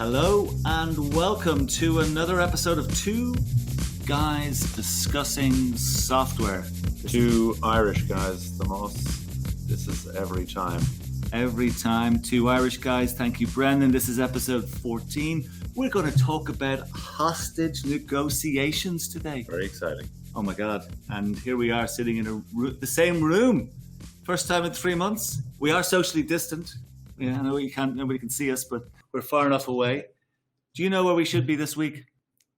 Hello and welcome to another episode of Two Guys Discussing Software. Two Irish guys, the most. This is every time. Every time, two Irish guys. Thank you, Brendan. This is episode 14. We're going to talk about hostage negotiations today. Very exciting. Oh my God. And here we are sitting in the same room. First time in 3 months. We are socially distant. Yeah, I know nobody can see us, but we're far enough away. Do you know where we should be this week?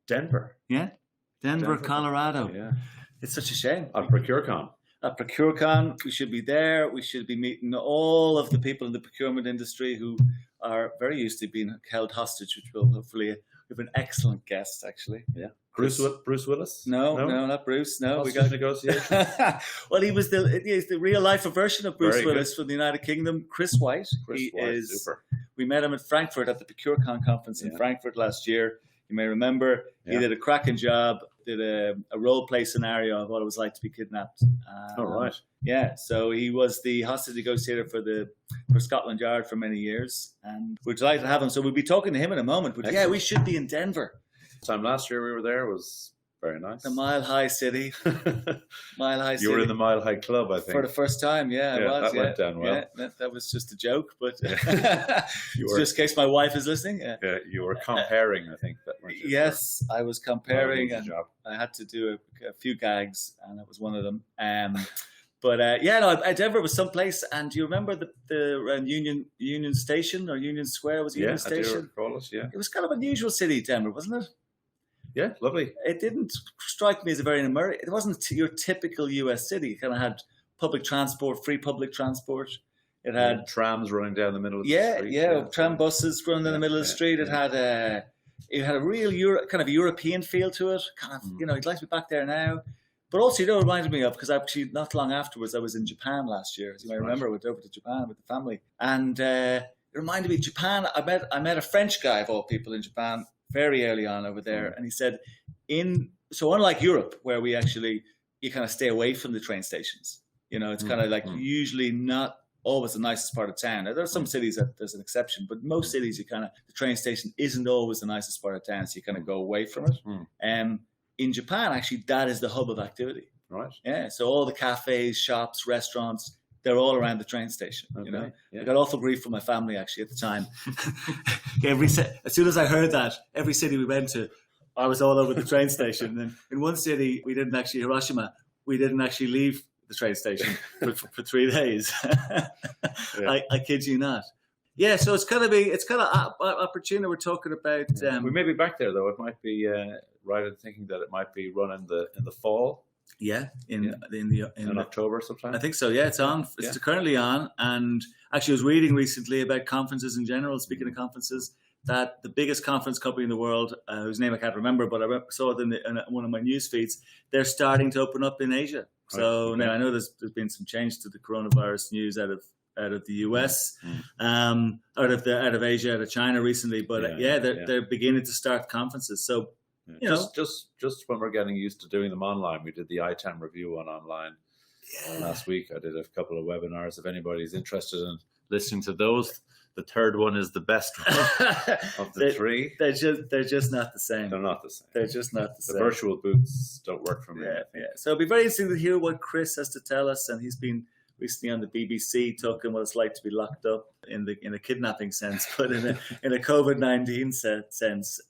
Denver. Yeah? Denver, Colorado. Yeah. It's such a shame. At ProcureCon. At ProcureCon, we should be there. We should be meeting all of the people in the procurement industry who are very used to being held hostage, which will hopefully have an excellent guest, actually. Yeah. Bruce Willis? No, not Bruce. No, hostage we got negotiation. Well, he's the real life version of Bruce Willis from the United Kingdom. Chris White. Super. We met him in Frankfurt at the ProcureCon conference in Frankfurt last year. You may remember he did a cracking job. Did a role play scenario of what it was like to be kidnapped. Right. Yeah, so he was the hostage negotiator for Scotland Yard for many years, and we're delighted to have him. So we'll be talking to him in a moment. But we should be in Denver. Time last year we were there was very nice. The Mile High City. You were in the Mile High Club, I think. For the first time, I was. That went down well. Yeah, that was just a joke, but just in case my wife is listening. Yeah, you were comparing, I think. Yes, I was comparing, and job. I had to do a few gags, and that was one of them. Denver was someplace, and do you remember the Union Station or Union Square? Was Union Station? I do recall it, yeah. It was kind of an unusual city, Denver, wasn't it? Yeah, lovely. It didn't strike me as a very American. It wasn't your typical US city. It kind of had public transport, free public transport. It had trams running down the middle of the street. Tram buses running down the middle of the street. It had a real kind of European feel to it. Kind of, you'd like to be back there now. But also, it reminded me of, because actually not long afterwards, I was in Japan last year. As you may remember, I went over to Japan with the family. And it reminded me of Japan. I met a French guy, of all people, in Japan very early on over there. And he said, so unlike Europe, where you kind of stay away from the train stations. It's kind of like usually not always the nicest part of town. Now, there are some cities that there's an exception, but most cities, the train station isn't always the nicest part of town. So you kind of go away from it. In Japan, actually, that is the hub of activity. Right. Yeah. So all the cafes, shops, restaurants, they're all around the train station. Okay. I got awful grief from my family, actually, at the time. As soon as I heard that, every city we went to, I was all over the train station. And in one city, Hiroshima, we didn't actually leave the train station for 3 days. I kid you not. Yeah, so it's kind of opportunity. We're talking about. We may be back there though. It might be right in thinking that it might be run in the fall. Yeah, in October sometime. I think so. Yeah, it's on. It's currently on. And actually, I was reading recently about conferences in general. Speaking of conferences, that the biggest conference company in the world, whose name I can't remember, but I saw it in one of my news feeds. They're starting to open up in Asia. So now I know there's been some change to the coronavirus news out of the US, out of Asia, out of China recently, but they're beginning to start conferences. So just when we're getting used to doing them online, we did the ITAM review online last week. I did a couple of webinars. If anybody's interested in listening to those, the third one is the best one of the three. They're just not the same. They're not the same. They're just not the same. The virtual booths don't work for me. Yeah. So it'll be very interesting to hear what Chris has to tell us, and he's been recently on the BBC talking what it's like to be locked up in a kidnapping sense, but in a COVID-19 sense.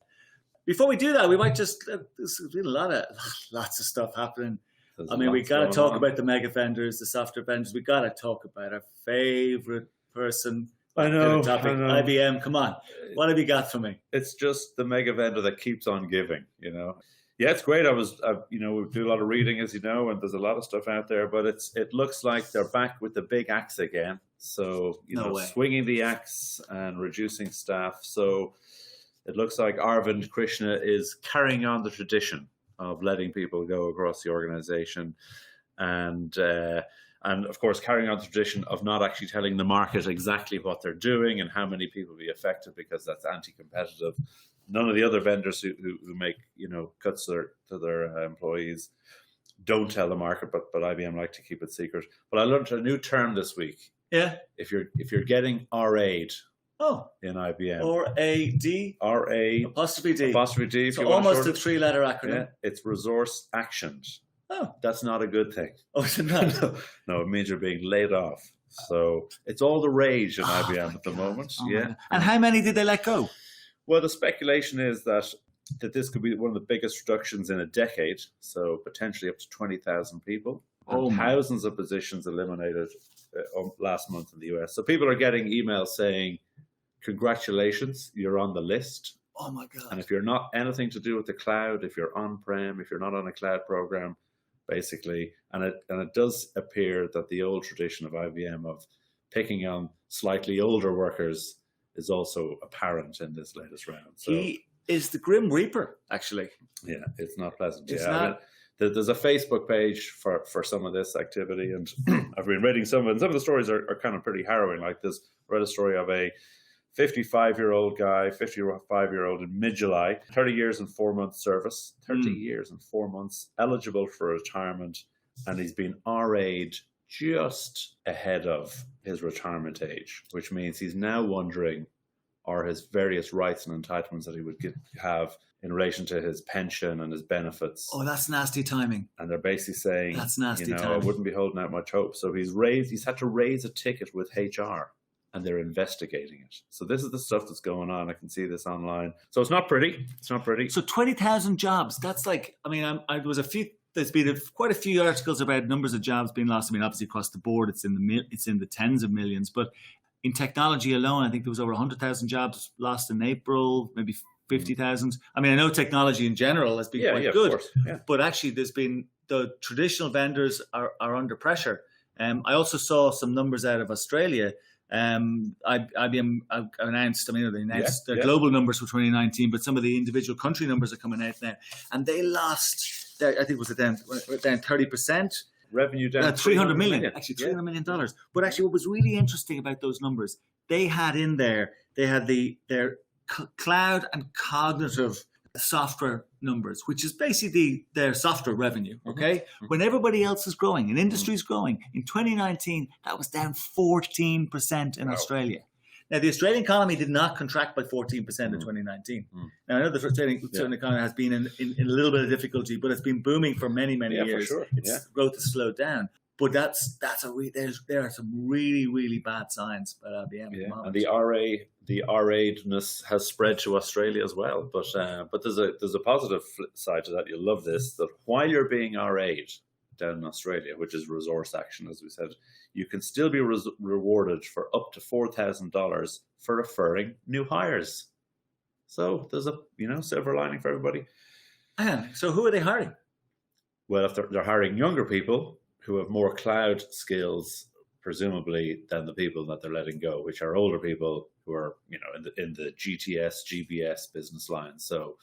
Before we do that, we might just there's been lots of stuff happening. We got to talk about the mega vendors, the software vendors. We got to talk about our favorite person. I know. IBM. Come on, what have you got for me? It's just the mega vendor that keeps on giving. Yeah, it's great. We do a lot of reading, as you know, and there's a lot of stuff out there. But it looks like they're back with the big axe again. So swinging the axe and reducing staff. So it looks like Arvind Krishna is carrying on the tradition of letting people go across the organization, and of course carrying on the tradition of not actually telling the market exactly what they're doing and how many people will be affected, because that's anti-competitive. None of the other vendors who make cuts to their employees don't tell the market, but IBM like to keep it secret. But I learned a new term this week. Yeah. If you're getting RA'd Oh, in IBM. R-A-D? R-A Apostrophe D. apostrophe D. If So you want to almost a shorten it. 3-letter acronym. Yeah, it's resource actioned. Oh. That's not a good thing. Oh, is it not? No, it means you're being laid off. So it's all the rage in IBM at the God. moment. Oh, yeah. And how many did they let go? Well, the speculation is that this could be one of the biggest reductions in a decade. So potentially up to 20,000 people. And thousands of positions eliminated last month in the US. So people are getting emails saying, congratulations, you're on the list. Oh my God. And if you're not anything to do with the cloud, if you're on-prem, if you're not on a cloud program, basically, and it does appear that the old tradition of IBM of picking on slightly older workers is also apparent in this latest round. So, he is the Grim Reaper, actually. yeah, it's not pleasant. It's yeah, not. I mean, there's a Facebook page for some of this activity, and I've been reading some of the stories are kind of pretty harrowing. Like this, read a story of a 55-year-old guy, 55-year-old in mid-July, 30 years and 4 months service, 30 years and 4 months, eligible for retirement, and he's been RA'd just ahead of his retirement age, which means he's now wondering, are his various rights and entitlements that he would have in relation to his pension and his benefits. Oh, that's nasty timing. And they're basically saying, that's nasty I timing. wouldn't be holding out much hope. So he's had to raise a ticket with HR, and they're investigating it. So this is the stuff that's going on. I can see this online. So it's not pretty. It's not pretty. So 20,000 jobs. That's like, I mean, there's been quite a few articles about numbers of jobs being lost. I mean, obviously across the board, it's in the tens of millions. But in technology alone, I think there was over 100,000 jobs lost in April, maybe 50,000. I mean, I know technology in general has been quite good. Of course. Yeah. But actually, the traditional vendors are under pressure. I also saw some numbers out of Australia. IBM announced, they announced their global numbers for 2019, but some of the individual country numbers are coming out now. And they lost, I think, was it down 30%? Revenue down $300 million. Actually, $300 million. But actually, what was really interesting about those numbers, they had their cloud and cognitive software numbers, which is basically their software revenue, okay? Mm-hmm. When everybody else is growing and industry is growing, in 2019, that was down 14% in Australia. Now, the Australian economy did not contract by 14% in 2019. Now, I know the Australian economy has been in a little bit of difficulty, but it's been booming for many, many years. For sure. Growth has slowed down. But there are some really, really bad signs about IBM at the moment. And the RA-ness has spread to Australia as well. But there's a positive flip side to that. You'll love this, that while you're being RA'd down in Australia, which is resource action, as we said, you can still be rewarded for up to $4,000 for referring new hires. So there's a silver lining for everybody. So who are they hiring? Well, if they're hiring younger people who have more cloud skills, presumably, than the people that they're letting go, which are older people who are, in the GTS, GBS business lines. So,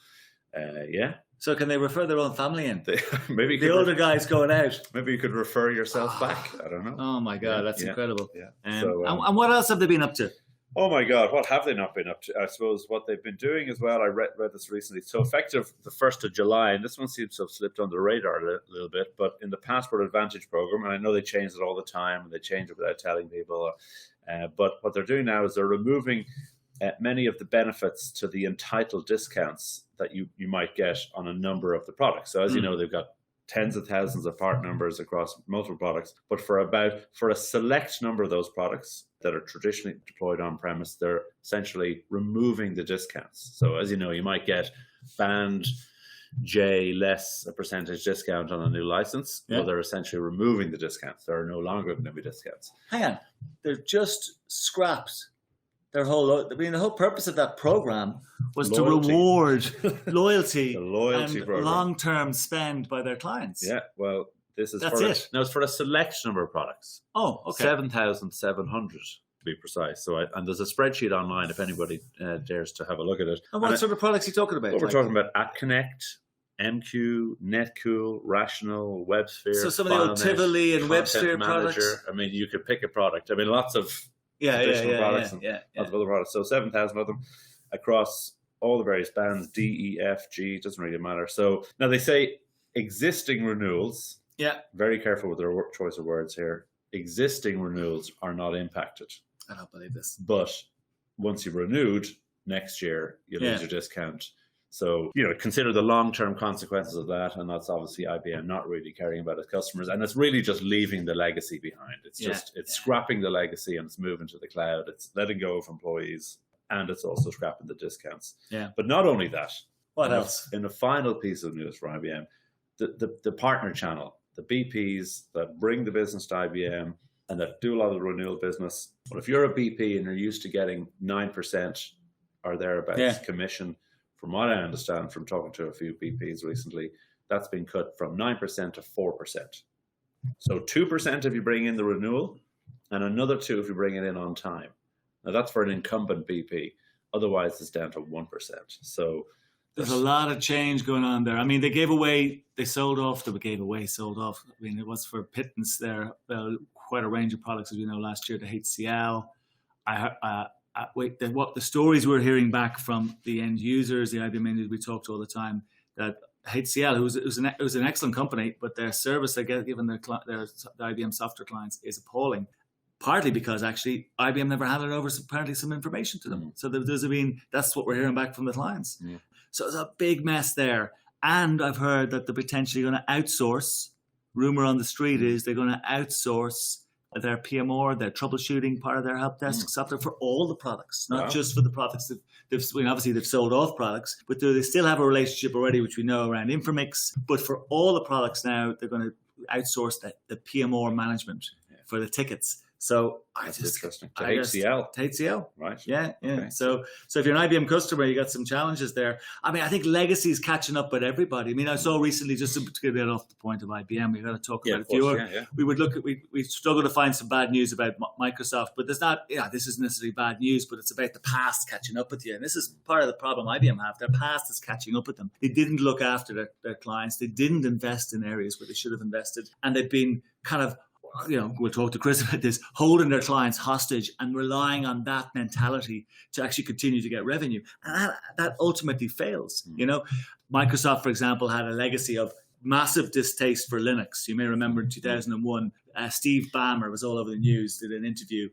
So can they refer their own family in? Maybe the older guys going out. Maybe you could refer yourself back. I don't know. Oh my God, that's incredible. Yeah. And what else have they been up to? Oh my God, what have they not been up to? I suppose what they've been doing as well, I read this recently. So effective the 1st of July, and this one seems to have slipped under the radar a little bit, but in the Passport Advantage program, and I know they change it all the time, and they change it without telling people, but what they're doing now is they're removing many of the benefits to the entitled discounts that you might get on a number of the products. So as you know, they've got tens of thousands of part numbers across multiple products, but for a select number of those products that are traditionally deployed on premise, they're essentially removing the discounts. So as you know, you might get band J less a percentage discount on a new license. Well, they're essentially removing the discounts. There are no longer going to be discounts. Hang on, they're just scraps. The whole purpose of that program was to reward loyalty, and long-term spend by their clients. Yeah, well, this is it's for a select number of products. Oh, okay. 7,700 to be precise. So, and there's a spreadsheet online if anybody dares to have a look at it. And what sort of products are you talking about? Well, we're talking about AppConnect, MQ, Netcool, Rational, WebSphere. So some of the old Tivoli and WebSphere products. I mean, you could pick a product. I mean, lots of products and lots of other products. So 7,000 of them across all the various bands, D, E, F, G, doesn't really matter. So now they say existing renewals. Yeah. Very careful with their choice of words here. Existing renewals are not impacted. I don't believe this. But once you've renewed next year, you lose your discount. So, consider the long-term consequences of that. And that's obviously IBM not really caring about its customers. And it's really just leaving the legacy behind. It's scrapping the legacy and it's moving to the cloud. It's letting go of employees and it's also scrapping the discounts. Yeah. But not only that. What else? In a final piece of news for IBM, the partner channel, the BPs that bring the business to IBM and that do a lot of the renewal business. Well, if you're a BP and you're used to getting 9% or thereabouts commission, from what I understand from talking to a few BPs recently, that's been cut from 9% to 4%. So 2% if you bring in the renewal and another 2% if you bring it in on time. Now that's for an incumbent BP. Otherwise it's down to 1%. So there's a lot of change going on there. I mean, they sold off. I mean, it was for pittance there. Quite a range of products, as you know, last year, the HCL. What the stories we're hearing back from the end users, the IBM end users we talk to all the time, that HCL, it was an excellent company, but their service they get given their IBM software clients is appalling. Partly because actually IBM never handed over apparently some information to them. So that's what we're hearing back from the clients. Yeah. So it's a big mess there. And I've heard that they're potentially going to outsource. Rumor on the street is they're going to outsource their PMR, their troubleshooting part of their help desk software for all the products, not just for the products that obviously they've sold off products, but they still have a relationship already, which we know around Infomix. But for all the products now, they're going to outsource the PMR management for the tickets. So that's interesting. To HCL. Right. Yeah. Okay. So if you're an IBM customer, you got some challenges there. I mean, I think legacy is catching up with everybody. I mean, I saw recently, just to get off the point of IBM, we got to talk about we struggle to find some bad news about Microsoft, but there's not, this isn't necessarily bad news, but it's about the past catching up with you. And this is part of the problem IBM have. Their past is catching up with them. They didn't look after their clients. They didn't invest in areas where they should have invested. And they've been kind of, we'll talk to Chris about this, holding their clients hostage and relying on that mentality to actually continue to get revenue. And that ultimately fails. Microsoft, for example, had a legacy of massive distaste for Linux. You may remember in 2001, Steve Ballmer was all over the news, did an interview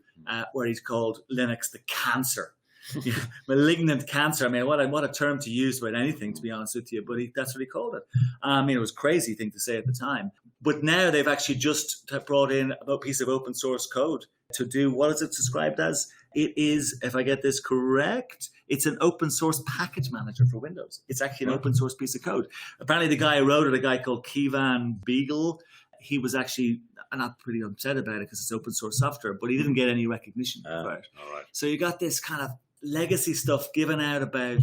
where he called Linux the cancer. Malignant cancer. I mean, what a term to use about anything, to be honest with you, but that's what he called it. I mean, it was a crazy thing to say at the time. But now they've actually just brought in a piece of open source code to do, what is it described as? It is, if I get this correct, it's an open source package manager for Windows. It's actually an open source piece of code. Apparently the guy who wrote it, a guy called Keyvan Beagle, he was actually not pretty upset about it because it's open source software, but he didn't get any recognition for it. All right. So you got this kind of legacy stuff given out about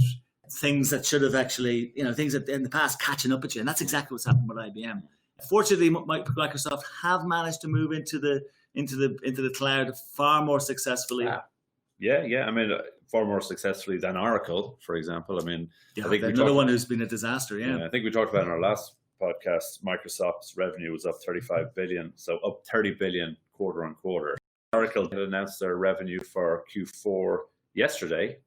things that should have actually, things that in the past catching up with you. And that's exactly what's happened with IBM. Fortunately, Microsoft have managed to move into the cloud far more successfully. Yeah. I mean, far more successfully than Oracle, for example. I mean, I think another one who's been a disaster. Yeah, I think we talked about in our last podcast, Microsoft's revenue was up 35 billion, so up 30 billion quarter on quarter. Oracle had announced their revenue for Q4 yesterday,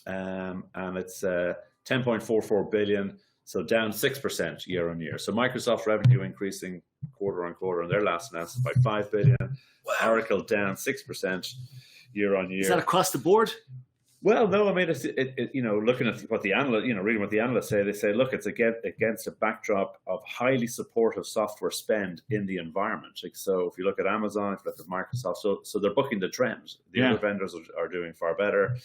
and it's 10.44 billion. So down 6% year on year. So Microsoft revenue increasing quarter on quarter on their last announcement by 5 billion. Wow. Oracle down 6% year on year. Is that across the board? Well, no. I mean, it's looking at what the analyst, reading what the analysts say, they say, look, it's against a backdrop of highly supportive software spend in the environment. So if you look at Amazon, if you look at Microsoft, so they're bucking the trend. The other vendors are doing far better.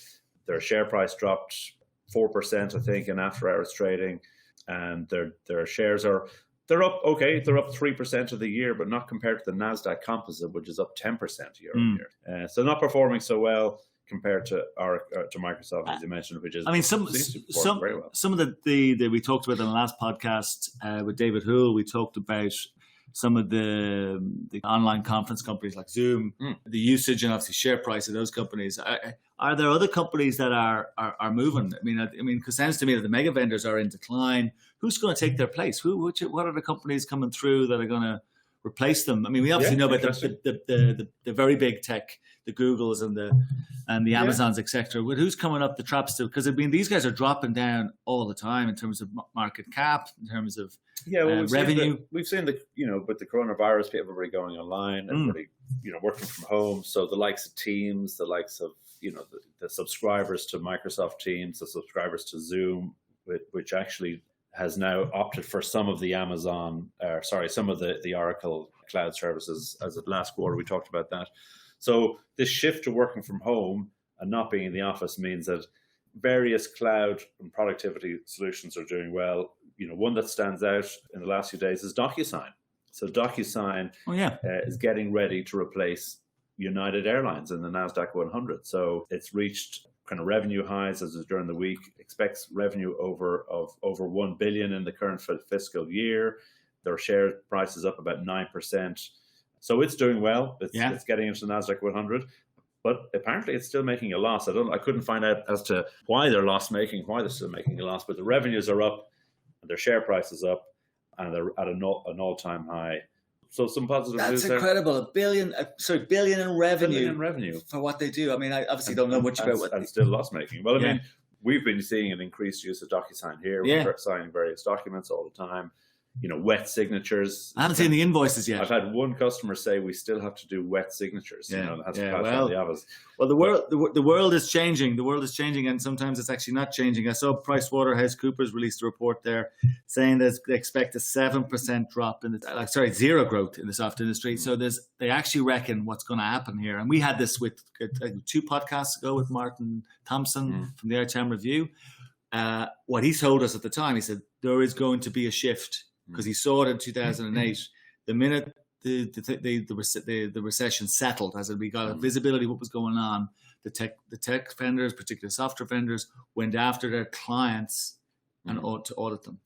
Their share price dropped 4%, I think, in after-hours trading. And their shares they're up 3% of the year, but not compared to the NASDAQ composite, which is up 10% year on year. So not performing so well compared to Microsoft, as you mentioned, which is very well. Some of the we talked about in the last podcast with David Hoole. We talked about some of the online conference companies like Zoom, the usage and obviously share price of those companies. Are there other companies that are moving? I mean, because it sounds to me that the mega vendors are in decline. Who's going to take their place? What are the companies coming through that are going to replace them? I mean, we obviously know about the very big tech, the Googles and the Amazons, etc. But who's coming up the traps to? Because I mean, these guys are dropping down all the time in terms of market cap, in terms of revenue. We've seen with the coronavirus, everybody going online, everybody working from home. So the likes of Teams, the likes of the subscribers to Microsoft Teams, the subscribers to Zoom, which actually has now opted for some of the some of the Oracle cloud services. As of last quarter, we talked about that. So this shift to working from home and not being in the office means that various cloud and productivity solutions are doing well. One that stands out in the last few days is DocuSign. So DocuSign is getting ready to replace United Airlines in the NASDAQ 100. So it's reached kind of revenue highs as is during the week, expects revenue over 1 billion in the current fiscal year. Their share price is up about 9%. So it's doing well. It's getting into the NASDAQ 100. But apparently it's still making a loss. I couldn't find out as to why they're why they're still making a loss, but the revenues are up and their share price is up and they're at an all-time high. So some positive news there. That's incredible. Billion in revenue. Billion in revenue. For what they do. I mean, I obviously don't know much about what and still loss-making. Well, I mean, we've been seeing an increased use of DocuSign here. We're signing various documents all the time. Wet signatures. I haven't seen the invoices yet. I've had one customer say we still have to do wet signatures. That has to pass on the others. Well, the world is changing. The world is changing, and sometimes it's actually not changing. I saw PricewaterhouseCoopers released a report there saying that they expect a 7% drop zero growth in the soft industry. So they actually reckon what's going to happen here. And we had this with 2 podcasts ago with Martin Thompson from the Airtime Review. What he told us at the time, he said there is going to be a shift. Because he saw it in 2008. The minute the recession settled, as we got a visibility of what was going on, the tech vendors, particularly software vendors, went after their clients and to audit them.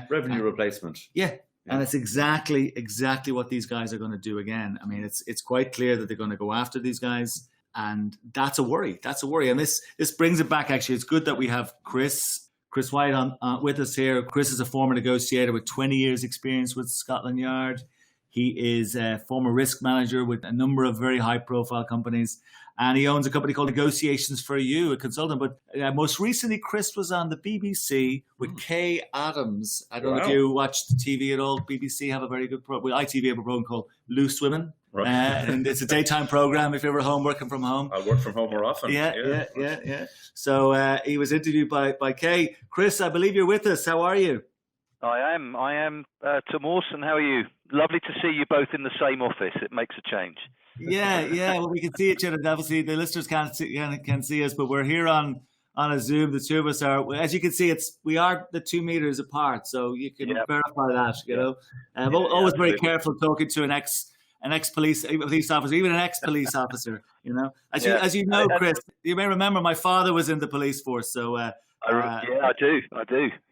Revenue replacement. And it's exactly what these guys are going to do again. I mean, it's quite clear that they're going to go after these guys, and that's a worry. And this brings it back. Actually, it's good that we have Chris White on with us here. Chris is a former negotiator with 20 years experience with Scotland Yard. He is a former risk manager with a number of very high-profile companies, and he owns a company called Negotiations for You, a consultant. But most recently, Chris was on the BBC with Kay Adams. I don't know if you watch the TV at all. BBC have a very good program. ITV have a program called Loose Women. Right. And it's a daytime program if you're ever home working from home. I work from home more often. Yeah. So he was interviewed by Kay. Chris, I believe you're with us. How are you? I am, Tomos, and how are you? Lovely to see you both in the same office. It makes a change. Yeah. Well, we can see each other. Obviously, the listeners can't see us, but we're here on a Zoom. The two of us are, as you can see, we are the 2 meters apart, so you can verify that. You know, always very careful talking to an ex-police officer, even an ex-police officer, As you know, Chris, you may remember my father was in the police force, so... I do.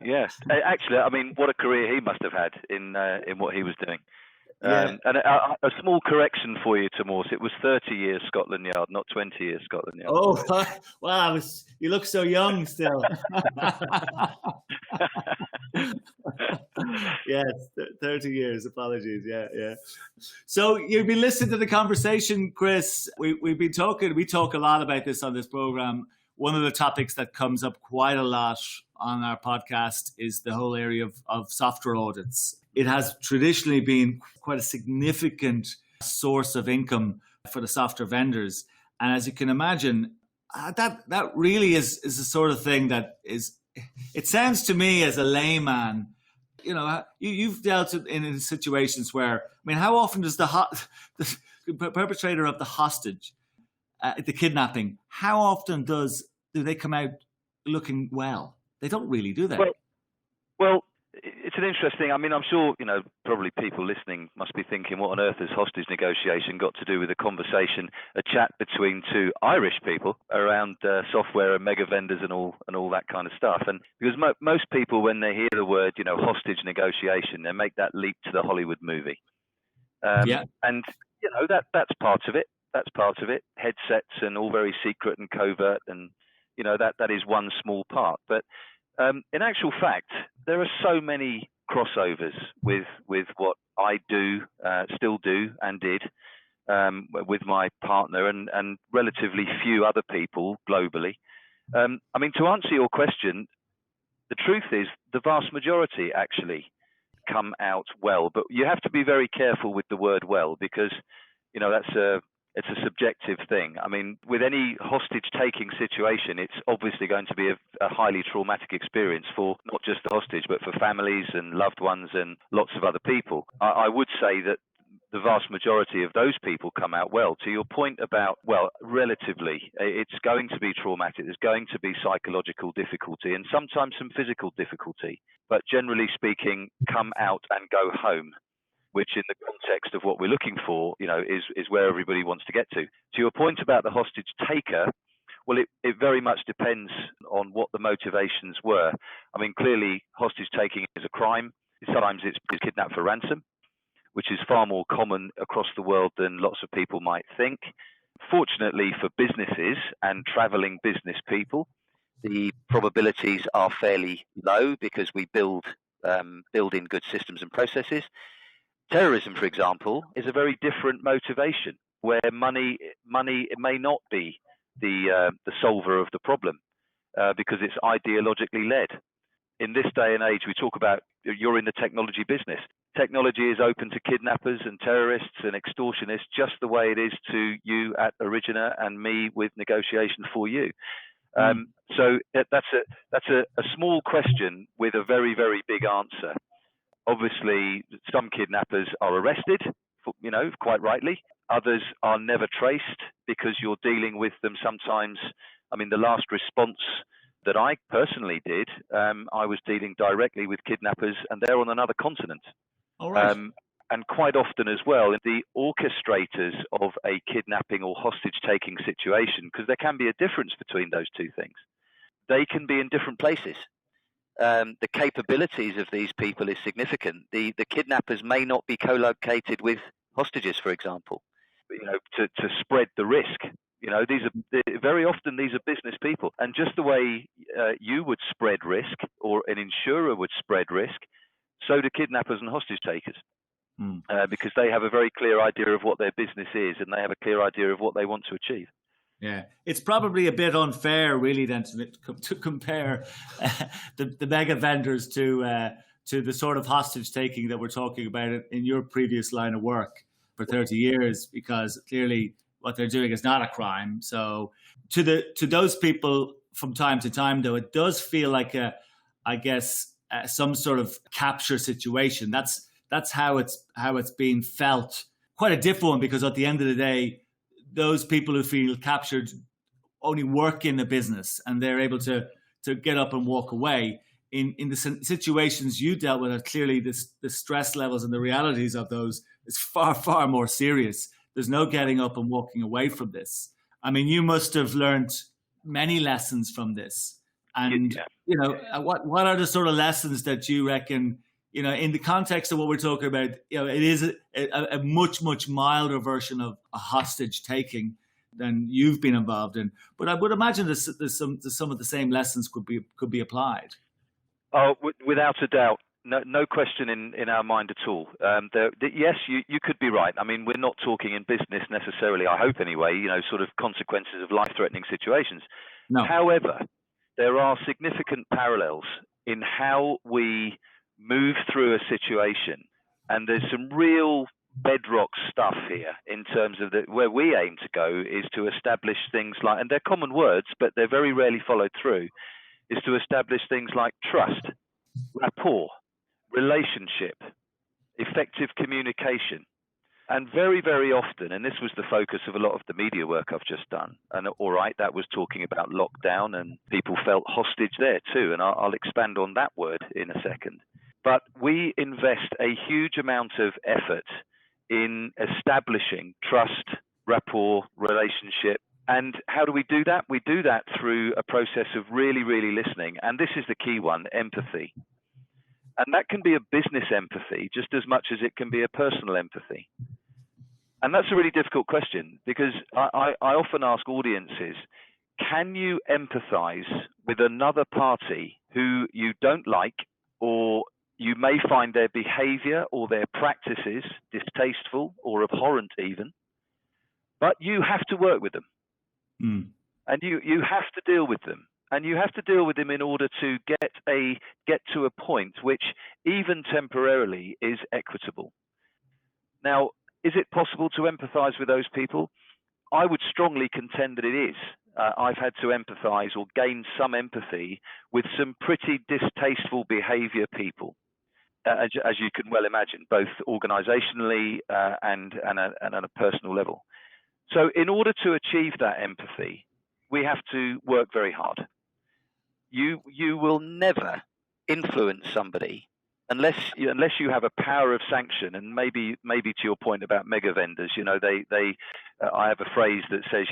Yeah. Actually, I mean, what a career he must have had in what he was doing. And a small correction for you, Tomos. It was 30 years Scotland Yard, not 20 years Scotland Yard. Oh, wow. You look so young still. Yes, 30 years. Apologies. Yeah. So you've been listening to the conversation, Chris. We've been talking. We talk a lot about this on this program. One of the topics that comes up quite a lot on our podcast is the whole area of software audits. It has traditionally been quite a significant source of income for the software vendors. And as you can imagine, that really is the sort of thing that is, it sounds to me as a layman, you've dealt in situations where, I mean, how often does the perpetrator of the hostage, the kidnapping, how often do they come out looking well? They don't really, do they? Well, it's an interesting. I mean, I'm sure probably people listening must be thinking, what on earth has hostage negotiation got to do with a conversation, a chat between 2 Irish people around software and mega vendors and all that kind of stuff? And because most people, when they hear the word hostage negotiation, they make that leap to the Hollywood movie. And that's part of it. That's part of it. Headsets and all very secret and covert, and that is one small part. But in actual fact, there are so many crossovers with what I do, still do, and did with my partner, and relatively few other people globally. I mean, to answer your question, the truth is the vast majority actually come out well, but you have to be very careful with the word well, because that's it's a subjective thing. I mean, with any hostage-taking situation, it's obviously going to be a highly traumatic experience for not just the hostage, but for families and loved ones and lots of other people. I would say that the vast majority of those people come out well. To your point about, well, relatively, it's going to be traumatic. There's going to be psychological difficulty and sometimes some physical difficulty. But generally speaking, come out and go home, which in the context of what we're looking for, is where everybody wants to get to. To your point about the hostage taker, well, it very much depends on what the motivations were. I mean, clearly, hostage taking is a crime. Sometimes it's kidnap for ransom, which is far more common across the world than lots of people might think. Fortunately for businesses and traveling business people, the probabilities are fairly low because we build in good systems and processes. Terrorism, for example, is a very different motivation where money may not be the solver of the problem because it's ideologically led. In this day and age, we talk about you're in the technology business. Technology is open to kidnappers and terrorists and extortionists just the way it is to you at Origina and me with negotiation for you. So that's a small question with a very, very big answer. Obviously, some kidnappers are arrested, quite rightly. Others are never traced because you're dealing with them sometimes. I mean, the last response that I personally did, I was dealing directly with kidnappers and they're on another continent. All right. And quite often as well, the orchestrators of a kidnapping or hostage-taking situation, because there can be a difference between those two things, they can be in different places. The capabilities of these people is significant. The kidnappers may not be co-located with hostages, for example, to spread the risk. Very often these are business people, and just the way you would spread risk or an insurer would spread risk, so do kidnappers and hostage takers, because they have a very clear idea of what their business is and they have a clear idea of what they want to achieve. Yeah, it's probably a bit unfair, really, then to compare the mega vendors to the sort of hostage taking that we're talking about in your previous line of work for 30 years, because clearly what they're doing is not a crime. So to those people, from time to time, though, it does feel like some sort of capture situation. That's how it's being felt. Quite a different one, because at the end of the day, those people who feel captured only work in the business and they're able to get up and walk away. In the situations you dealt with, clearly the stress levels and the realities of those is far, far more serious. There's no getting up and walking away from this. I mean, you must have learned many lessons from this. And, what are the sort of lessons that you reckon, in the context of what we're talking about, it is a much, much milder version of a hostage taking than you've been involved in. But I would imagine there's some of the same lessons could be applied. Oh, without a doubt. No question in our mind at all. Yes, you could be right. I mean, we're not talking in business necessarily, I hope anyway, sort of consequences of life-threatening situations. No. However, there are significant parallels in how we move through a situation, and there's some real bedrock stuff here in terms of where we aim to go is to establish things like, and they're common words, but they're very rarely followed through, is to establish things like trust, rapport, relationship, effective communication. And very, very often, and this was the focus of a lot of the media work I've just done, and all right, that was talking about lockdown and people felt hostage there too, and I'll expand on that word in a second. But we invest a huge amount of effort in establishing trust, rapport, relationship. And how do we do that? We do that through a process of really, really listening. And this is the key one, empathy. And that can be a business empathy just as much as it can be a personal empathy. And that's a really difficult question, because I often ask audiences, can you empathize with another party who you don't like, or you may find their behavior or their practices distasteful or abhorrent even, but you have to work with them. And you have to deal with them. And you have to deal with them in order to get to a point which, even temporarily, is equitable. Now, is it possible to empathize with those people? I would strongly contend that it is. I've had to empathise or gain some empathy with some pretty distasteful behaviour people, as you can well imagine, both organisationally and at a personal level. So in order to achieve that empathy, we have to work very hard. You will never influence somebody unless you have a power of sanction. And maybe to your point about mega vendors, I have a phrase that says,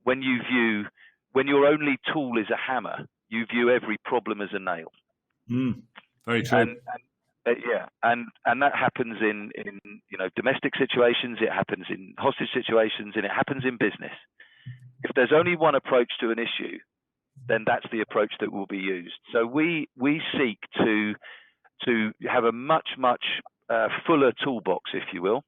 when your only tool is a hammer, you view every problem as a nail. Very true. And that happens in domestic situations, it happens in hostage situations, and it happens in business. If there's only one approach to an issue, then that's the approach that will be used. So we seek to have a much fuller toolbox, if you will.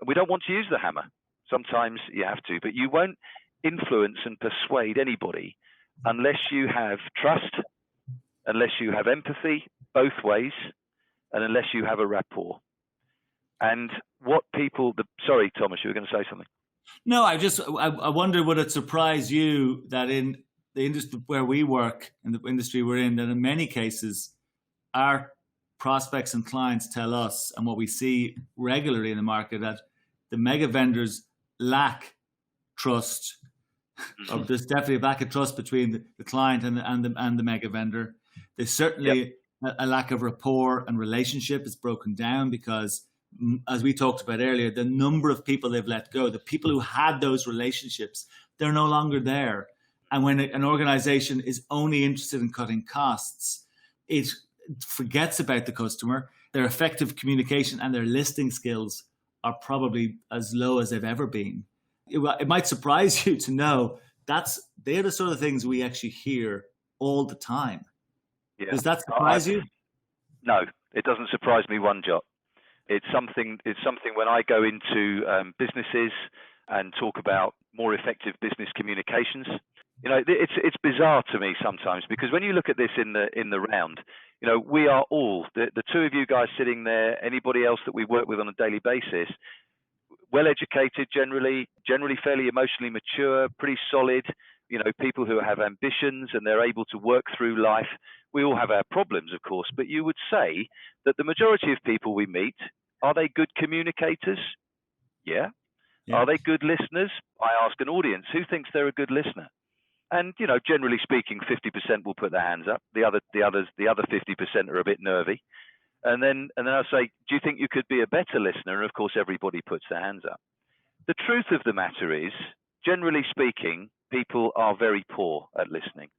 We don't want to use the hammer. Sometimes you have to, but you won't influence and persuade anybody unless you have trust, unless you have empathy both ways, and unless you have a rapport. And what people, sorry, Thomas, you were going to say something. No, I wonder, would it surprise you that in the industry where we work, in the industry we're in, that in many cases, our prospects and clients tell us, and what we see regularly in the market, that the mega vendors lack trust. Or there's definitely a lack of trust between the client and the mega vendor. There's certainly a lack of rapport, and relationship is broken down because, as we talked about earlier, the number of people they've let go, the people who had those relationships, they're no longer there. And when an organization is only interested in cutting costs, it forgets about the customer. Their effective communication and their listening skills are probably as low as they've ever been. It might surprise you to know they're the sort of things we actually hear all the time. Yeah. Does that surprise you? No, it doesn't surprise me one jot. It's something when I go into businesses and talk about more effective business communications. It's bizarre to me sometimes, because when you look at this in the round, we are all the two of you guys sitting there, anybody else that we work with on a daily basis, well educated, generally fairly emotionally mature, pretty solid, people who have ambitions and they're able to work through life. We all have our problems, of course, but you would say that the majority of people we meet, are they good communicators? Yeah. Are they good listeners? I ask an audience, who thinks they're a good listener? And, generally speaking, 50% will put their hands up. The other 50% are a bit nervy. And then I'll say, do you think you could be a better listener? And of course, everybody puts their hands up. The truth of the matter is, generally speaking, people are very poor at listening.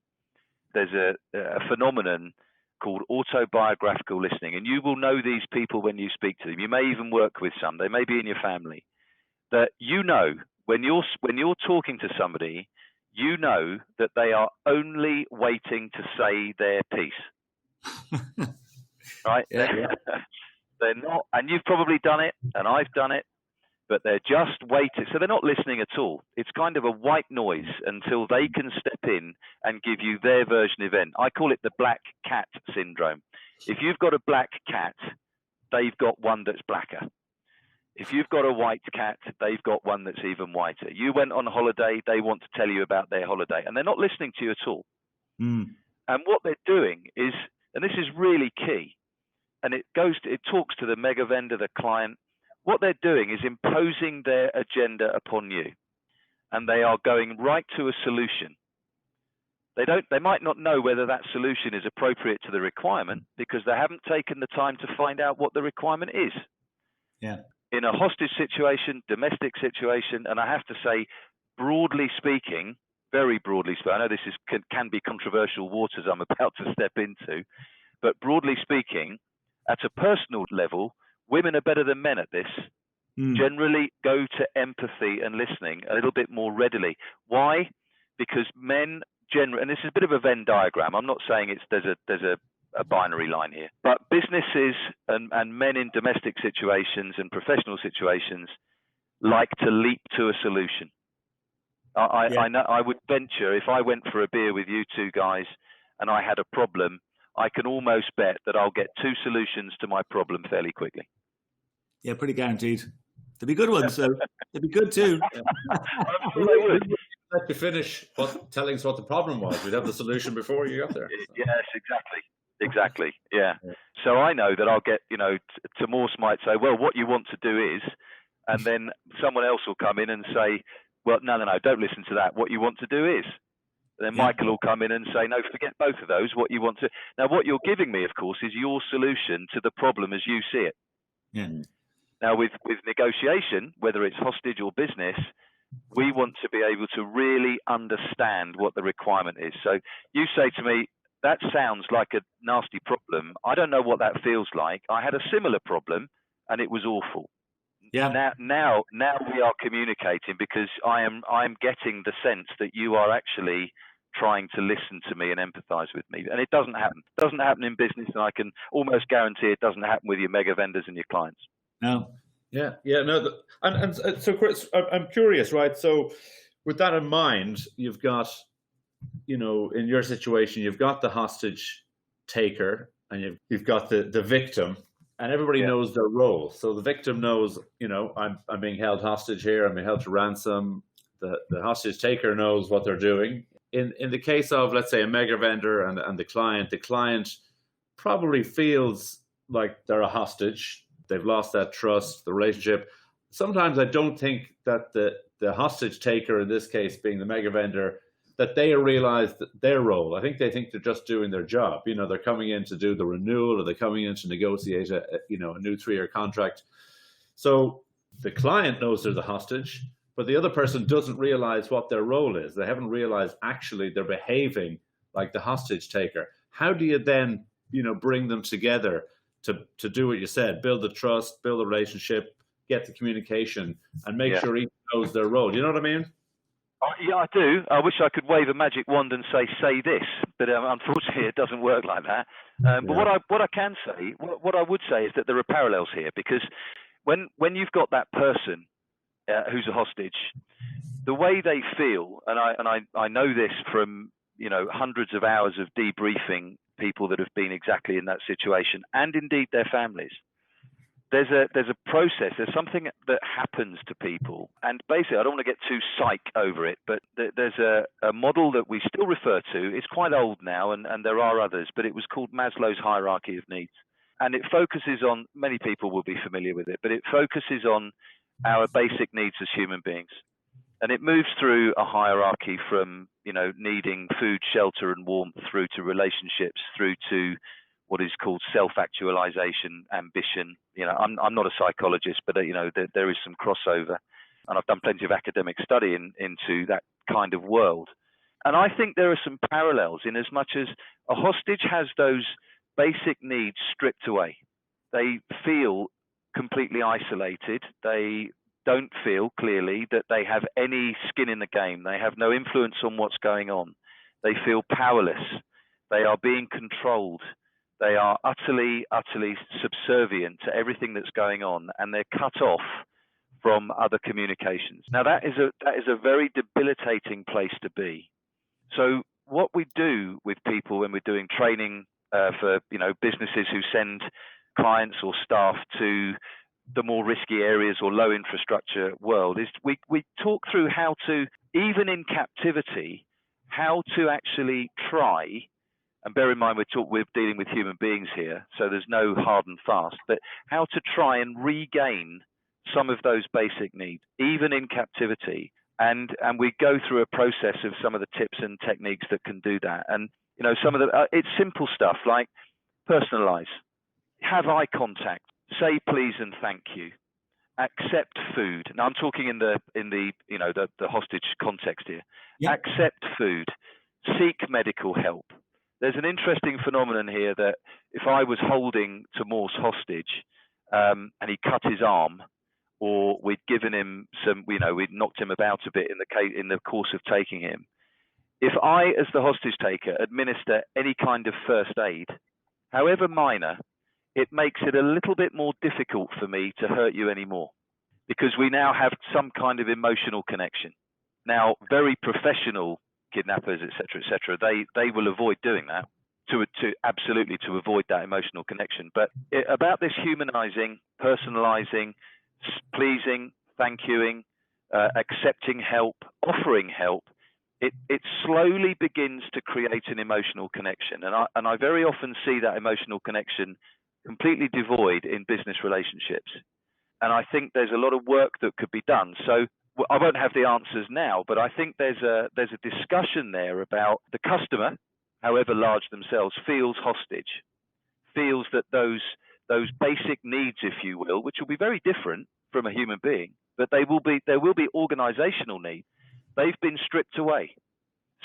There's a phenomenon called autobiographical listening, and you will know these people when you speak to them. You may even work with some. They may be in your family. That when you're talking to somebody, that they are only waiting to say their piece. Right? Yeah. They're not, and you've probably done it, and I've done it, but they're just waiting. So they're not listening at all. It's kind of a white noise until they can step in and give you their version of event. I call it the black cat syndrome. If you've got a black cat, they've got one that's blacker. If you've got a white cat, they've got one that's even whiter. You went on holiday, they want to tell you about their holiday, and they're not listening to you at all. And what they're doing is, and this is really key, and it talks to the mega vendor, the client. What they're doing is imposing their agenda upon you, and they are going right to a solution. They might not know whether that solution is appropriate to the requirement because they haven't taken the time to find out what the requirement is. Yeah. In a hostage situation, domestic situation, and I have to say, broadly speaking, very broadly speaking, I know this can be controversial waters I'm about to step into, but broadly speaking, at a personal level, women are better than men at this. Generally go to empathy and listening a little bit more readily. Why? Because men generally, and this is a bit of a Venn diagram. I'm not saying there's a binary line here, but businesses and men in domestic situations and professional situations like to leap to a solution. I know, I would venture, if I went for a beer with you two guys and I had a problem, I can almost bet that I'll get two solutions to my problem fairly quickly. Yeah, pretty guaranteed. There'll be good ones, so they'll be good too. I'm sure they would. Let you finish telling us what the problem was. We'd have the solution before you got there. So. Yes, exactly. Yeah. So I know that I'll get, Morse might say, well, what you want to do is, and then someone else will come in and say, well, no, don't listen to that. What you want to do is. And then Michael will come in and say, no, forget both of those. What you want to. Now, what you're giving me, of course, is your solution to the problem as you see it. Yeah. Now, with negotiation, whether it's hostage or business, we want to be able to really understand what the requirement is. So you say to me, that sounds like a nasty problem. I don't know what that feels like. I had a similar problem and it was awful. Yeah. Now we are communicating because I am getting the sense that you are actually trying to listen to me and empathize with me. And it doesn't happen. It doesn't happen in business, and I can almost guarantee it doesn't happen with your mega vendors and your clients. No. Yeah, no, and so Chris, I'm curious, right? So, with that in mind, you've got, in your situation, you've got the hostage taker, and you've got the victim, and everybody knows their role. So the victim knows, I'm being held hostage here. I'm being held to ransom. The hostage taker knows what they're doing. In the case of, let's say, a mega vendor and the client probably feels like they're a hostage. They've lost that trust, the relationship. Sometimes I don't think that the hostage taker, in this case being the mega vendor, that they realize their role. I think they think they're just doing their job. They're coming in to do the renewal, or they're coming in to negotiate a new 3-year contract. So the client knows they're the hostage, but the other person doesn't realize what their role is. They haven't realized actually they're behaving like the hostage taker. How do you then, bring them together to do what you said, build the trust, build the relationship, get the communication, and make sure each knows their role? You know what I mean? Yeah, I do. I wish I could wave a magic wand and say this, but unfortunately it doesn't work like that. But what I can say, what I would say is that there are parallels here, because when you've got that person who's a hostage, the way they feel, and I know this from hundreds of hours of debriefing people that have been exactly in that situation, and indeed their families. There's a process. There's something that happens to people, and basically, I don't want to get too psych over it, but there's a model that we still refer to. It's quite old now, and there are others, but it was called Maslow's hierarchy of needs, and it focuses on, many people will be familiar with it, but it focuses on our basic needs as human beings, and it moves through a hierarchy from needing food, shelter, and warmth, through to relationships, through to what is called self-actualization, ambition. I'm not a psychologist, but there is some crossover, and I've done plenty of academic study into that kind of world. And I think there are some parallels, in as much as a hostage has those basic needs stripped away. They feel completely isolated. They don't feel clearly that they have any skin in the game. They have no influence on what's going on. They feel powerless. They are being controlled. They are utterly subservient to everything that's going on, and they're cut off from other communications. Now, that is a very debilitating place to be. So what we do with people when we're doing training for businesses who send clients or staff to the more risky areas or low infrastructure world, is we talk through how to, even in captivity, how to actually try. And bear in mind, we're dealing with human beings here, so there's no hard and fast, but how to try and regain some of those basic needs, even in captivity. And we go through a process of some of the tips and techniques that can do that. And, some of it's simple stuff like personalize, have eye contact, say please and thank you, accept food. Now I'm talking in the hostage context here. Yep. Accept food, seek medical help. There's an interesting phenomenon here that if I was holding Morse hostage and he cut his arm, or we'd given him some, we'd knocked him about a bit in the course of taking him, if I, as the hostage taker, administer any kind of first aid, however minor, it makes it a little bit more difficult for me to hurt you anymore, because we now have some kind of emotional connection. Now, very professional kidnappers, etc., they will avoid doing that to avoid that emotional connection. But about this humanizing, personalizing, pleasing, thank youing, accepting help, offering help, it slowly begins to create an emotional connection. And I very often see that emotional connection completely devoid in business relationships. And I think there's a lot of work that could be done. So I won't have the answers now, but I think there's a discussion there about the customer, however large themselves, feels hostage, feels that those basic needs, if you will, which will be very different from a human being, but there will be organizational needs. They've been stripped away.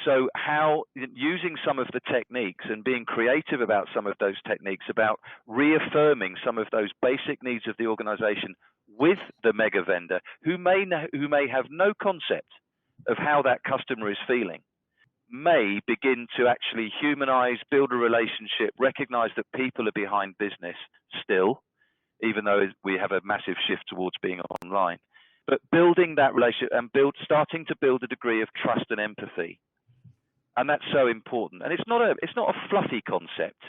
So how, using some of the techniques and being creative about some of those techniques, about reaffirming some of those basic needs of the organization with the mega vendor, who may have no concept of how that customer is feeling, may begin to actually humanize, build a relationship, recognize that people are behind business still, even though we have a massive shift towards being online. But building that relationship and starting to build a degree of trust and empathy. And that's so important. And it's not a fluffy concept.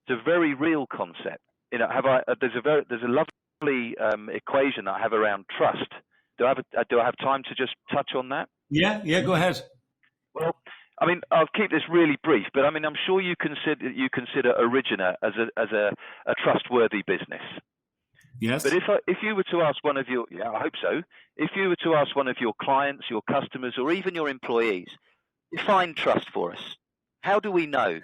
It's a very real concept. You know, there's a lovely equation that I have around trust. Do I have time to just touch on that? Yeah, go ahead. Well, I mean, I'll keep this really brief, but I mean, I'm sure you consider Origina as a trustworthy business. Yes. But if you were to ask one of your, I hope so. If you were to ask one of your clients, your customers, or even your employees, define trust for us. How do we know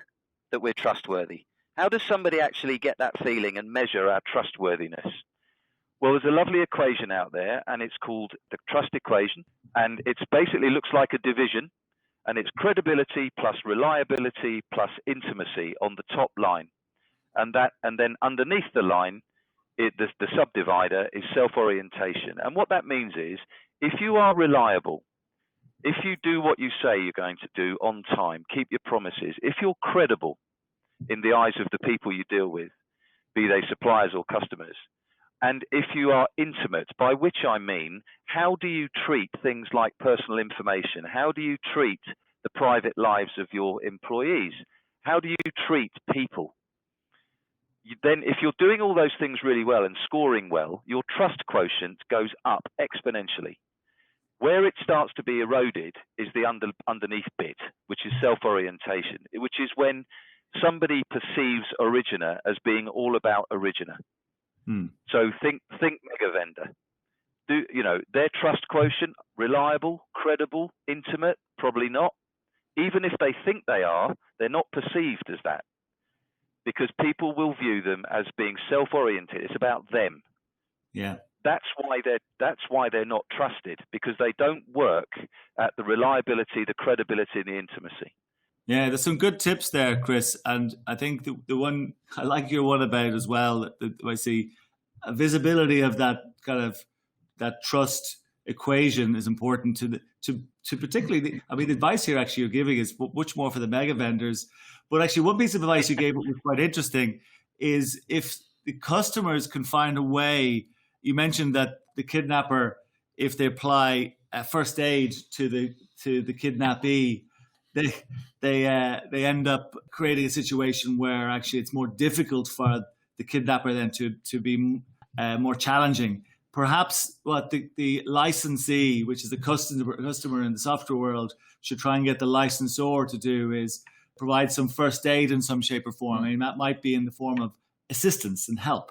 that we're trustworthy? How does somebody actually get that feeling and measure our trustworthiness? Well, there's a lovely equation out there, and it's called the trust equation, and it basically looks like a division, and it's credibility plus reliability plus intimacy on the top line, and then underneath the line, the subdivider is self-orientation. And what that means is, if you are reliable, if you do what you say you're going to do on time, keep your promises, if you're credible in the eyes of the people you deal with, be they suppliers or customers, and if you are intimate, by which I mean, how do you treat things like personal information? How do you treat the private lives of your employees? How do you treat people? Then if you're doing all those things really well and scoring well, your trust quotient goes up exponentially. Where it starts to be eroded is the underneath bit, which is self-orientation, which is when somebody perceives Origina as being all about Origina. So think mega vendor. Their trust quotient, reliable, credible, intimate? Probably not. Even if they think they are, they're not perceived as that, because people will view them as being self-oriented. It's about them. Yeah. That's why they're not trusted, because they don't work at the reliability, the credibility, and the intimacy. Yeah, there's some good tips there, Chris. And I think the one, I like your one about as well, I see a visibility of that kind of, that trust equation is important to particularly, the advice here actually you're giving is much more for the mega vendors. But actually one piece of advice you gave that was quite interesting is if the customers can find a way, you mentioned that the kidnapper, if they apply first aid to the kidnappee, they end up creating a situation where actually it's more difficult for the kidnapper then to be more challenging. Perhaps what the licensee, which is the customer in the software world, should try and get the licensor to do is provide some first aid in some shape or form. I mean, that might be in the form of assistance and help.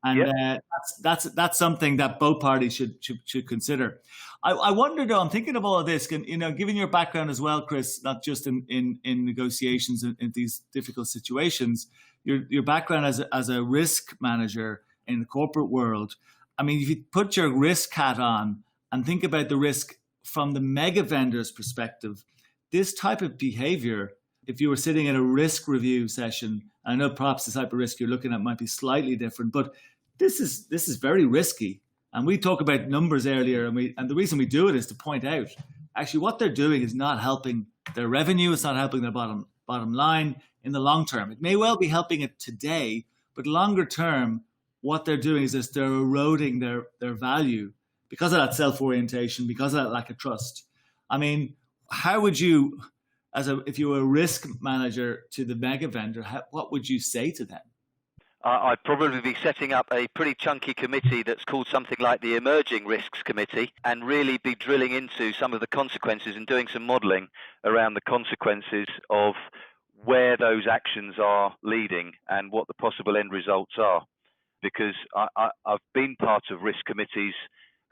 And that's something that both parties should consider. I wonder though, I'm thinking of all of this, given your background as well, Chris, not just in negotiations in these difficult situations, your background as a risk manager in the corporate world. I mean, if you put your risk hat on and think about the risk from the mega vendor's perspective, this type of behavior, if you were sitting in a risk review session, I know perhaps the type of risk you're looking at might be slightly different, but this is very risky. And we talked about numbers earlier, and the reason we do it is to point out actually what they're doing is not helping their revenue, it's not helping their bottom line in the long term. It may well be helping it today, but longer term, what they're doing is they're eroding their value because of that self-orientation, because of that lack of trust. I mean, how would you, if you were a risk manager to the mega vendor, what would you say to them? I'd probably be setting up a pretty chunky committee that's called something like the Emerging Risks Committee, and really be drilling into some of the consequences and doing some modelling around the consequences of where those actions are leading and what the possible end results are. Because I've been part of risk committees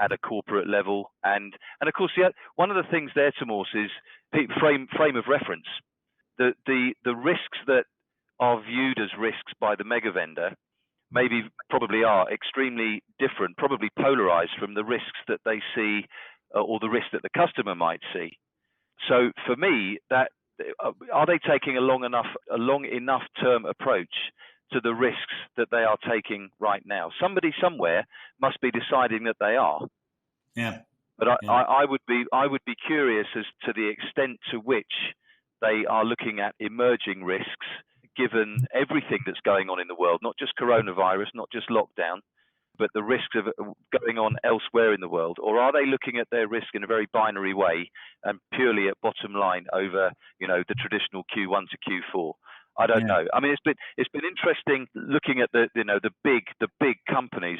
at a corporate level, and of course, one of the things there, Tomos, is frame of reference. The risks that are viewed as risks by the mega vendor probably are extremely different, probably polarized from the risks that they see or the risks that the customer might see. So for me, that are they taking a long enough term approach to the risks that they are taking right now? Somebody somewhere must be deciding that they are. Yeah. But I would be curious as to the extent to which they are looking at emerging risks, given everything that's going on in the world, not just coronavirus, not just lockdown, but the risks of going on elsewhere in the world. Or are they looking at their risk in a very binary way and purely at bottom line over, the traditional Q1 to Q4? I don't know. I mean, it's been interesting looking at the big companies.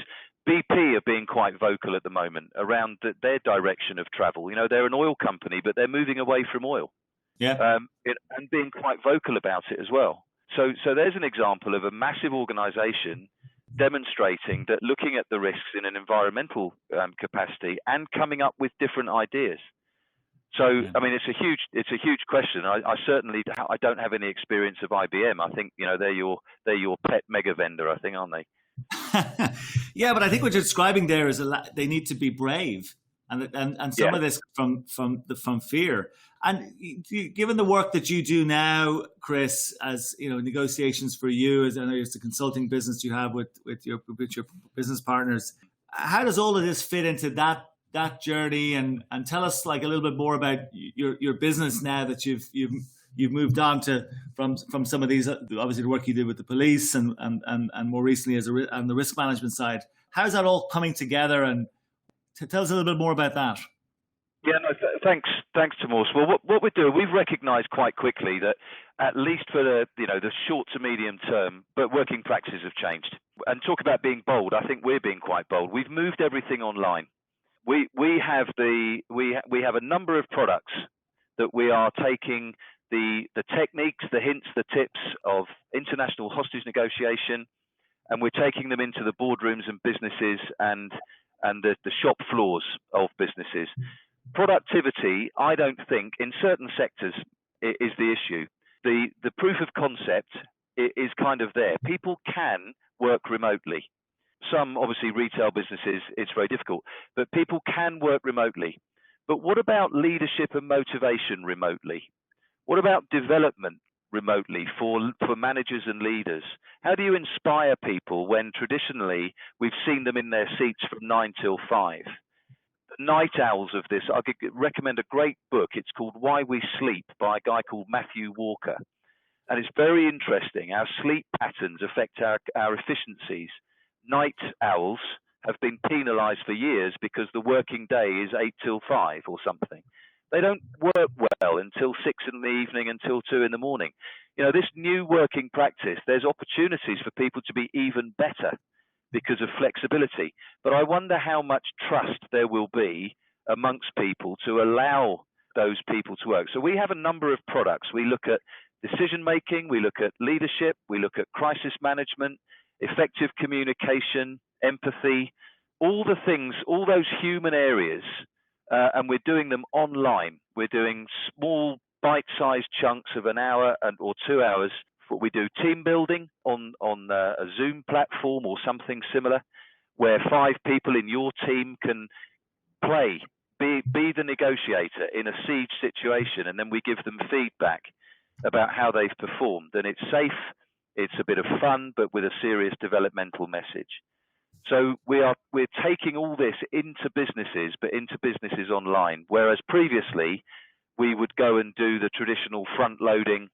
BP are being quite vocal at the moment around their direction of travel. They're an oil company, but they're moving away from oil. Yeah. And being quite vocal about it as well. So there's an example of a massive organization demonstrating that looking at the risks in an environmental capacity and coming up with different ideas. So, I mean, it's a huge question. I certainly don't have any experience of IBM. I think, they're your pet mega vendor, I think, aren't they? Yeah, but I think what you're describing there is they need to be brave, and some of this from fear. And given the work that you do now, Chris, as negotiations for you, as I know it's the consulting business you have with your business partners, how does all of this fit into that journey? And tell us a little bit more about your business now that you've moved on from some of these, obviously the work you did with the police and more recently on the risk management side. How's that all coming together? And tell us a little bit more about that. Yeah, no, thanks, Tomos. Well, what we're doing, we've recognised quite quickly that at least for the short to medium term, but working practices have changed. And talk about being bold. I think we're being quite bold. We've moved everything online. We have a number of products that we are taking the techniques, the hints, the tips of international hostage negotiation, and we're taking them into the boardrooms and businesses and the shop floors of businesses. Productivity, I don't think, in certain sectors is the issue. The proof of concept is kind of there. People can work remotely. Some, obviously, retail businesses, it's very difficult, but people can work remotely. But what about leadership and motivation remotely? What about development remotely for managers and leaders? How do you inspire people when traditionally we've seen them in their seats from 9 till 5? The night owls of this, I could recommend a great book. It's called Why We Sleep by a guy called Matthew Walker. And it's very interesting. Our sleep patterns affect our efficiencies. Night owls have been penalized for years because the working day is 8 till 5 or something. They don't work well until 6 in the evening, until 2 in the morning. This new working practice, there's opportunities for people to be even better because of flexibility. But I wonder how much trust there will be amongst people to allow those people to work. So we have a number of products. We look at decision making, we look at leadership, we look at crisis management, effective communication, empathy, all the things, all those human areas, and we're doing them online. We're doing small bite-sized chunks of an hour or 2 hours. We do team building on a Zoom platform or something similar, where 5 people in your team can be the negotiator in a siege situation, and then we give them feedback about how they've performed. And it's safe, it's a bit of fun, but with a serious developmental message. So we're taking all this into businesses, but into businesses online, whereas previously we would go and do the traditional front loading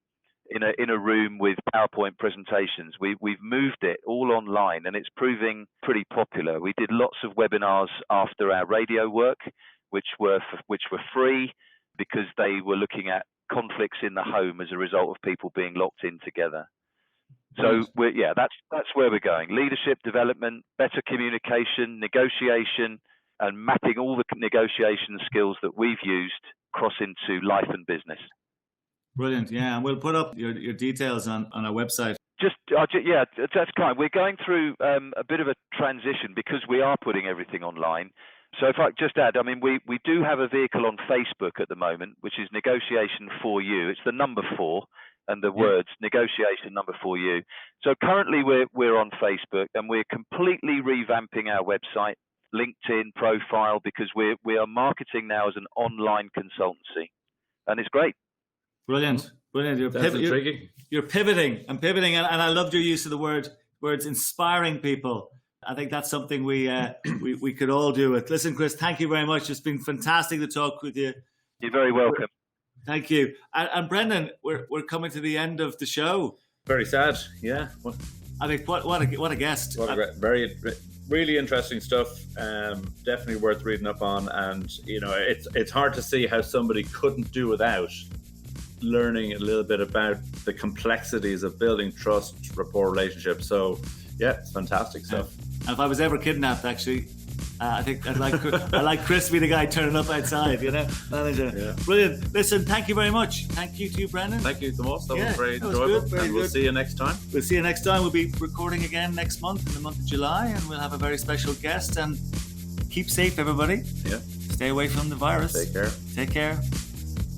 in a room with PowerPoint presentations. We've moved it all online, and it's proving pretty popular. We did lots of webinars after our radio work, which were free because they were looking at conflicts in the home as a result of people being locked in together. So that's where we're going. Leadership development, better communication, negotiation, and mapping all the negotiation skills that we've used across into life and business. Brilliant. Yeah, and we'll put up your details on our website. That's kind. We're going through a bit of a transition because we are putting everything online. So if I just add, I mean, we do have a vehicle on Facebook at the moment, which is Negotiation for You. It's the number 4 and the words Negotiation number 4 You. So currently we're on Facebook, and we're completely revamping our website, LinkedIn profile, because we are marketing now as an online consultancy, and it's great. Brilliant. You're pivoting, and I loved your use of the words inspiring people. I think that's something we could all do with. Listen, Chris, thank you very much. It's been fantastic to talk with you. You're very welcome. Thank you. And Brendan, we're coming to the end of the show. Very sad. Yeah. I think what a guest. Very really interesting stuff. Definitely worth reading up on. And it's hard to see how somebody couldn't do without learning a little bit about the complexities of building trust, rapport, relationships. So yeah, it's fantastic stuff. And if I was ever kidnapped, actually, I think I'd like Chris to be the guy turning up outside, manager. Yeah. Brilliant. Listen, thank you very much. Thank you to you, Brendan. Thank you, Tomas. That was very enjoyable. We'll see you next time. We'll see you next time. We'll be recording again next month, in the month of July, and we'll have a very special guest. And keep safe, everybody. Yeah. Stay away from the virus. Take care. Take care.